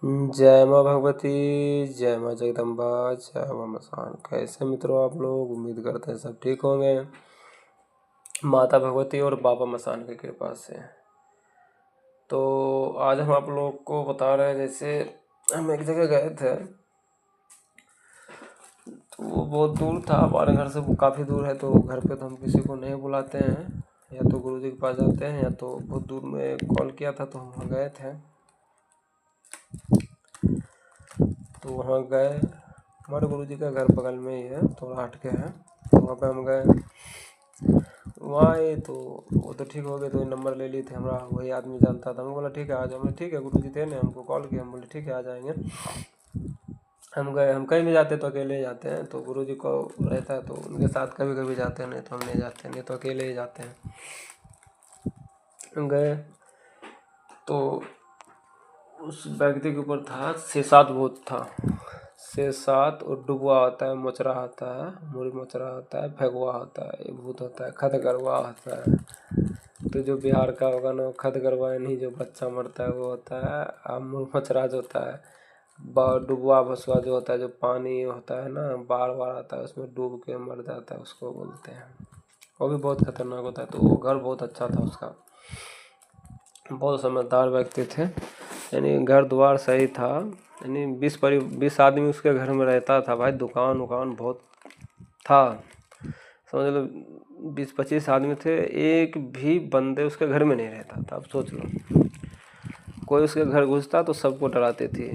जय माँ भगवती, जय माँ जगदम्बा, जय माँ मसान। कैसे मित्रों आप लोग? उम्मीद करते हैं सब ठीक होंगे माता भगवती और बाबा मसान की कृपा से। तो आज हम आप लोग को बता रहे हैं, जैसे हम एक जगह गए थे तो वो बहुत दूर था हमारे घर से, वो काफ़ी दूर है। तो घर पे तो हम किसी को नहीं बुलाते हैं, या तो गुरु जी के पास जाते हैं या तो बहुत दूर में कॉल किया था तो हम वहाँ गए थे। तो वहाँ गए, हमारे गुरु जी का घर बगल में ही है, थोड़ा हट के है। तो वहाँ पे हम गए, वहाँ आए तो वो तो ठीक हो गए। तो नंबर ले लिए थे हमारा, वही आदमी जानता था। हम बोला ठीक है आ जाओ। हमने ठीक है, गुरु जी थे ने हमको कॉल किया, हम बोले ठीक है आ जाएंगे। हम गए, हम कहीं भी जाते तो अकेले ही जाते हैं। तो गुरु जी को रहता है तो उनके साथ कभी कभी जाते हैं, नहीं तो हम नहीं जाते, नहीं तो अकेले ही जाते हैं। हम गए तो उस व्यक्ति के ऊपर था शेषात भूत था। शेषात और डुबवा होता है, मोचरा होता है, मुड़ी मोचरा होता है, भगवा होता है, ये भूत होता है, खदगरवा होता है। तो जो बिहार का होगा ना, खदगरवा यानी जो बच्चा मरता है वो होता है। और मुड़ी मोचरा जो होता है, डुबवा भसवा जो होता है, जो पानी होता है ना, बाढ़ बाढ़ आता है उसमें डूब के मर जाता है, उसको बोलते हैं। वो भी बहुत खतरनाक होता है। तो वो घर बहुत अच्छा था उसका, बहुत समझदार व्यक्ति थे, यानी घर द्वार सही था। यानी 20 आदमी उसके घर में रहता था भाई। दुकान उकान बहुत था, समझ लो 20-25 आदमी थे। एक भी बंदे उसके घर में नहीं रहता था। अब सोच लो, कोई उसके घर घुसता तो सबको डराते थे।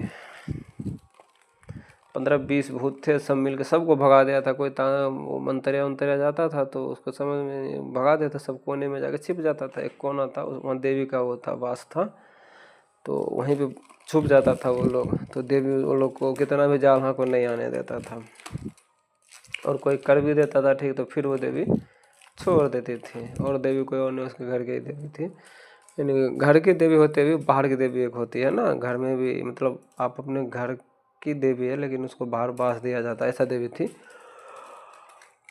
15-20 भूत थे, सब मिलके सबको भगा दिया था। कोई वो मंतरिया उंतरिया जाता था तो उसको समझ में भगा देता, सब कोने में जाके छिप जाता था। एक कोना था वहाँ, देवी का वो था, वास था, तो वहीं पे छुप जाता था वो लोग। तो देवी वो लोग को कितना भी जाल हाँ को नहीं आने देता था। और कोई कर भी देता था ठीक, तो फिर वो देवी छोड़ देती थी। और देवी कोई और नहीं, उसके घर की देवी थी। यानी घर की देवी होते हुए बाहर की देवी एक होती है ना, घर में भी, मतलब आप अपने घर की देवी है लेकिन उसको बाहर बास दिया जाता है, ऐसा देवी थी।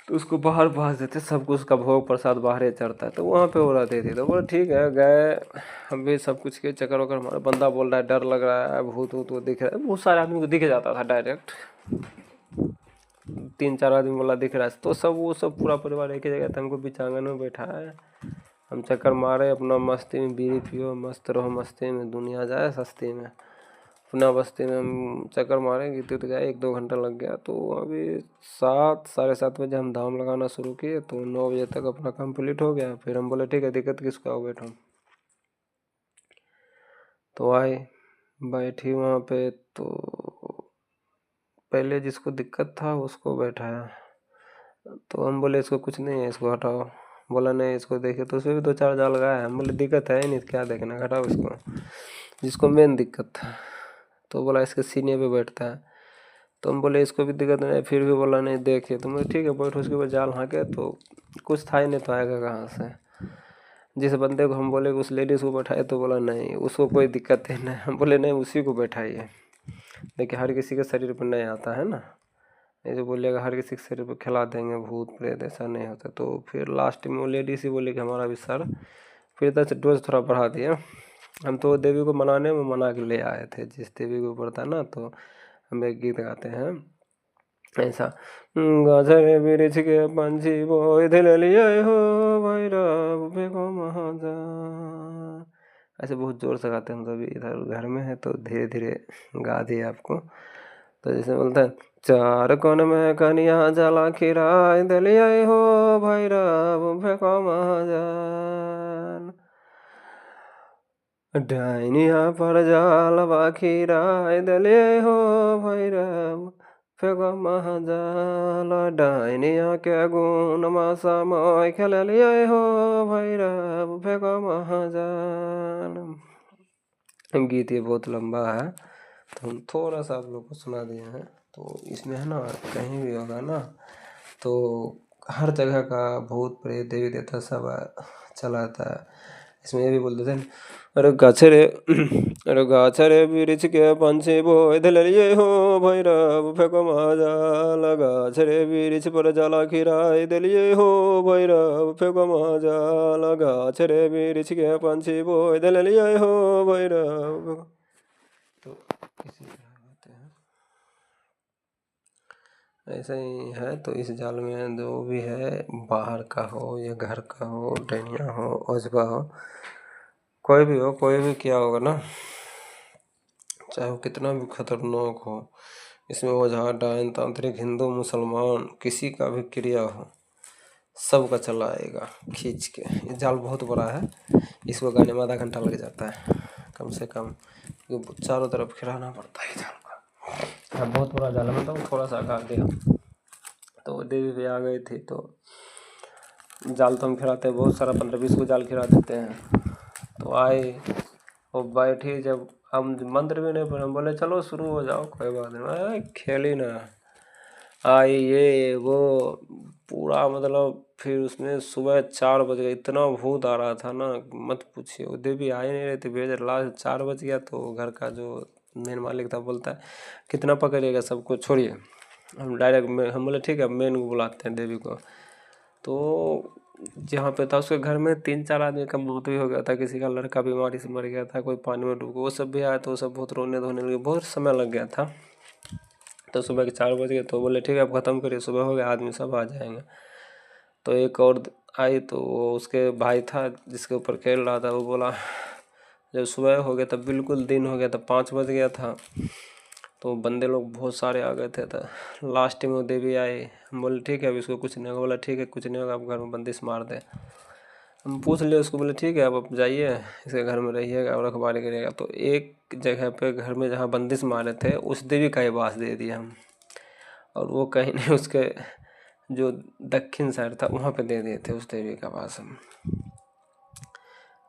तो उसको बाहर बास देते, सब कुछ का भोग प्रसाद बाहर ही चढ़ता है। तो वहाँ पे हो रहती थी। तो बोले ठीक है, गए हम भी, सब कुछ के चक्कर वक्कर। हमारा बंदा बोल रहा है डर लग रहा है, भूत वूत वो दिख रहा है। बहुत सारे आदमी को दिख जाता था डायरेक्ट, 3-4 आदमी बोला दिख रहा है। तो सब वो सब पूरा परिवार एक ही जगह था, हमको बीच आंगन में बैठा है। हम चक्कर मारे, अपना मस्ती में बीड़ी पियो, मस्त रहो मस्ती में, दुनिया जाए सस्ती में। अपना बस्ती में हम चक्कर मारे, गीत गए, 1-2 घंटा लग गया। तो अभी 7-7:30 बजे हम धाम लगाना शुरू किए, तो 9 बजे तक अपना कंप्लीट हो गया। फिर हम बोले ठीक है, दिक्कत किसको, आओ बैठो। तो आए, बैठी वहाँ पे। तो पहले जिसको दिक्कत था उसको बैठाया। तो हम बोले इसको कुछ नहीं है, इसको हटाओ। बोला नहीं इसको देखिए। तो उसमें भी 2-4 जाल लगाया। हम बोले दिक्कत है नहीं, क्या देखना, हटाओ इसको, जिसको मेन दिक्कत था। तो बोला इसके सीने पे बैठता है। तो हम बोले इसको भी दिक्कत नहीं है, फिर भी बोला नहीं देखिए। तो मैं ठीक है बैठो। उसके बाद जाल हाँके तो कुछ था ही नहीं, तो आएगा कहाँ से। जिस बंदे को हम बोले उस लेडीज़ को बैठाए, तो बोला नहीं उसको कोई दिक्कत है नहीं। हम बोले नहीं उसी को बैठाइए। देखिए हर किसी के शरीर पर नहीं आता है ना, ये जो बोलिएगा हर किसी के शरीर पर खिला देंगे भूत प्रेत, ऐसा नहीं होता। तो फिर लास्ट में वो लेडीज़ ही बोली कि हमारा भी सर, फिर इधर से डोज थोड़ा बढ़ा दिया। हम तो देवी को मनाने में मना के ले आए थे, जिस देवी के ऊपर था ना। तो हम एक गीत गाते हैं ऐसा, गाजर बिरिछ के पंछी बोए दिलिए हो भैरव बेगो महाजान। ऐसे बहुत जोर से गाते हैं हम। तो अभी इधर घर में है तो धीरे धीरे गा दिए आपको। तो जैसे बोलते हैं, चार कोन में कनिया जला खिराय दिलिए हो भैरव बेगो महाजान। डाइनिया पर जालवा खिराय दिलिए हो भैरव फेगो महाजाल। डाइनिया के गुण मा समय खेलिए हो भैरव फेगो महाजाल। गीत ये बहुत लंबा है, तो हम थोड़ा सा आप लोग को सुना दिए हैं। तो इसमें है ना, कहीं भी होगा ना तो हर जगह का भूत प्रेत देवी देवता सब चला आता है। इसमें ये भी बोलते थे, अरे गाछरे अरे गाछरे बिरिछ के पंछी बोए दिलिए हो भैरव फेको महाजाल। गाछरे बिरिछ पर जाला खिराय दिलिए हो भैरव फेको महाजाल। गाछरे बिरिछ के पंछी बोए दिलिए हो भैरव। तो इसी तरह होते हैं। ऐसा ही है। तो इस जाल में जो भी है, बाहर का हो या घर का हो, डैनिया हो, ओझबा हो, कोई भी हो, कोई भी किया होगा ना, चाहे वो कितना भी खतरनाक हो, इसमें ओझा, डायन, तांत्रिक, हिंदू, मुसलमान, किसी का भी क्रिया हो, सबका चला आएगा खींच के। ये जाल बहुत बड़ा है, इसको गाने में आधा घंटा लग जाता है कम से कम, क्योंकि चारों तरफ खिलाना पड़ता है जाल का। हाँ, बहुत बड़ा जाल है, मतलब थोड़ा सा काट दिया। तो वो देवी भी आ गई थी, तो जाल तो हम खिलाते हैं बहुत सारा, 15-20 को जाल खिला देते हैं। तो आए वो बैठी, जब हम मंत्र भी नहीं पढ़े, हम बोले चलो शुरू हो जाओ, कोई बात नहीं, खेली ना, आई ये वो पूरा, मतलब फिर उसमें सुबह 4 बज गए, इतना भूत आ रहा था ना, मत पूछिए। वो देवी आ ही नहीं रही थी, बेजर लास्ट 4 बज गया। तो घर का जो मेन मालिक था बोलता है कितना पकड़िएगा, सबको छोड़िए, हम डायरेक्ट हम बोले ठीक है, मेन को बुलाते हैं देवी को। तो जहाँ पे था उसके घर में 3-4 आदमी का मौत भी हो गया था, किसी का लड़का बीमारी से मर गया था, कोई पानी में डूब गया, वो सब भी आया। तो वो सब बहुत रोने धोने लगे, बहुत समय लग गया था। तो सुबह के 4 बज गए, तो बोले ठीक है अब ख़त्म करिए, सुबह हो गया, आदमी सब आ जाएंगे। तो एक और आई, तो वो उसके भाई था जिसके ऊपर खेल रहा था, वो बोला जब सुबह हो गया तब बिल्कुल दिन हो गया था, 5 बज गया था। तो बंदे लोग बहुत सारे आ गए थे। तो लास्ट में वो देवी आई, हम बोले ठीक है अब इसको कुछ नहीं होगा, बोला ठीक है कुछ नहीं होगा, आप घर में बंदिश मार दे। हम पूछ लिए उसको, बोले ठीक है अब आप जाइए, इसके घर में रहिएगा और रखवाली करिएगा। तो एक जगह पे घर में जहाँ बंदिश मारे थे उस देवी का ही वास दे दिया हम, और वो कहीं नहीं, उसके जो दक्षिण साइड था वहाँ पे दे दिए थे उस देवी का वास हम।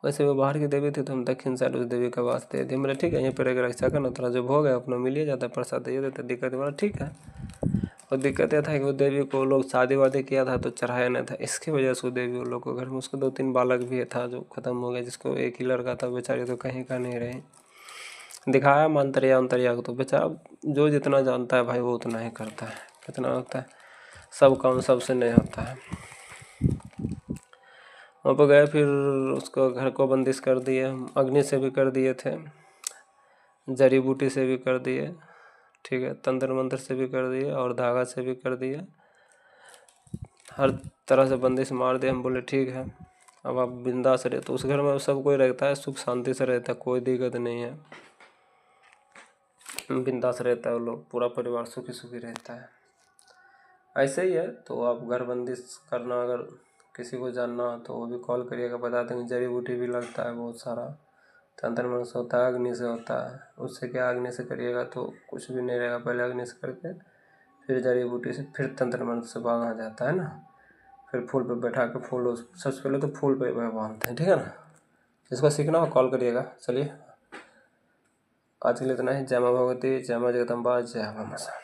वैसे वो बाहर की देवी थी, तो हम दक्षिण साइड उस देवी का वास दे दिए। बोले ठीक है यहीं पर एक रक्षा करना, थोड़ा जो भोग है अपना मिल ही जाता है, प्रसाद दे देते, दिक्कत। बोला ठीक है। और दिक्कत यह था कि वो देवी को लोग शादी वादी किया था तो चढ़ाया नहीं था, इसकी वजह से वो देवी उन लोग को घर में, उसको 2-3 बालक भी था जो ख़त्म हो गया, जिसको एक ही लड़का था, बेचारी तो कहीं का नहीं रही। दिखाया मंत्रिया उंतरिया को, तो बेचारा जो जितना जानता है भाई वो उतना ही करता है, कितना होता है, सब काम सबसे नहीं होता है। वहाँ पर गए, फिर उसको घर को बंदिश कर दिए, अग्नि से भी कर दिए थे, जड़ी बूटी से भी कर दिए, ठीक है, तंत्र मंत्र से भी कर दिए और धागा से भी कर दिए, हर तरह से बंदिश मार दिए। हम बोले ठीक है अब आप बिंदास रहे। तो उस घर में सब कोई रहता है, सुख शांति से रहता है, कोई दिक्कत नहीं है, बिंदास रहता है, वो लोग पूरा परिवार सुखी सुखी रहता है। ऐसे ही है। तो आप घर बंदिश करना, अगर किसी को जानना हो तो वो भी कॉल करिएगा, बता देंगे। जड़ी बूटी भी लगता है बहुत सारा, तंत्र मंत्र से होता है, अग्नि से होता है। उससे क्या, अग्नि से करिएगा तो कुछ भी नहीं रहेगा, पहले अग्नि से करके फिर जड़ी बूटी से, फिर तंत्र मंत्र से बांधा जाता है ना, फिर फूल पे बैठा के फूल, सबसे पहले तो फूल पे बांधते हैं, ठीक है ना। जिसको सीखना हो कॉल करिएगा। चलिए आज के लिए इतना ही। जय माँ भगवती, जय माँ जगदम्बा, जय माँ मनसा।